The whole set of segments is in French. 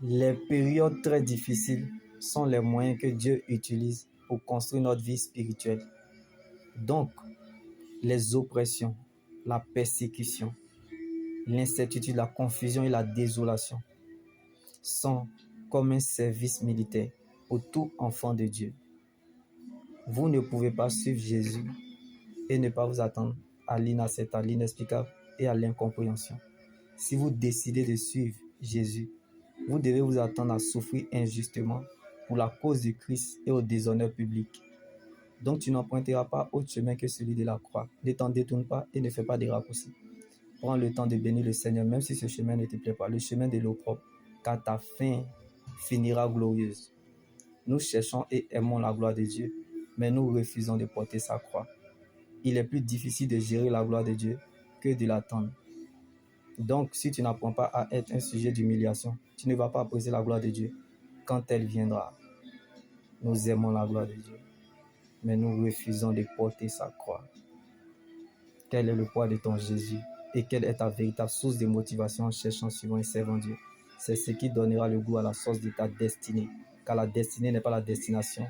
Les périodes très difficiles sont les moyens que Dieu utilise pour construire notre vie spirituelle. Donc, les oppressions, la persécution, l'incertitude, la confusion et la désolation sont comme un service militaire pour tout enfant de Dieu. Vous ne pouvez pas suivre Jésus et ne pas vous attendre à l'inacceptable, l'inexplicable et à l'incompréhension. Si vous décidez de suivre Jésus, vous devez vous attendre à souffrir injustement pour la cause de Christ et au déshonneur public. Donc tu n'emprunteras pas autre chemin que celui de la croix. Ne t'en détourne pas et ne fais pas de raccourcis. Prends le temps de bénir le Seigneur, même si ce chemin ne te plaît pas, le chemin de l'opprobre, car ta fin finira glorieuse. Nous cherchons et aimons la gloire de Dieu, mais nous refusons de porter sa croix. Il est plus difficile de gérer la gloire de Dieu que de l'attendre. Donc, si tu n'apprends pas à être un sujet d'humiliation, tu ne vas pas apprécier la gloire de Dieu quand elle viendra. Nous aimons la gloire de Dieu, mais nous refusons de porter sa croix. Quel est le poids de ton Jésus et quelle est ta véritable source de motivation en cherchant, suivant et servant Dieu? C'est ce qui donnera le goût à la sauce de ta destinée, car la destinée n'est pas la destination,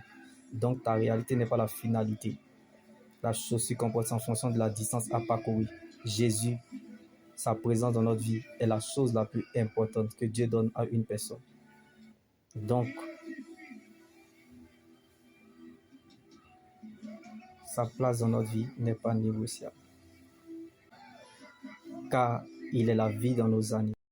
donc ta réalité n'est pas la finalité. La chose se comporte en fonction de la distance à parcourir. Jésus, sa présence dans notre vie est la chose la plus importante que Dieu donne à une personne. Donc, sa place dans notre vie n'est pas négociable, car il est la vie dans nos années.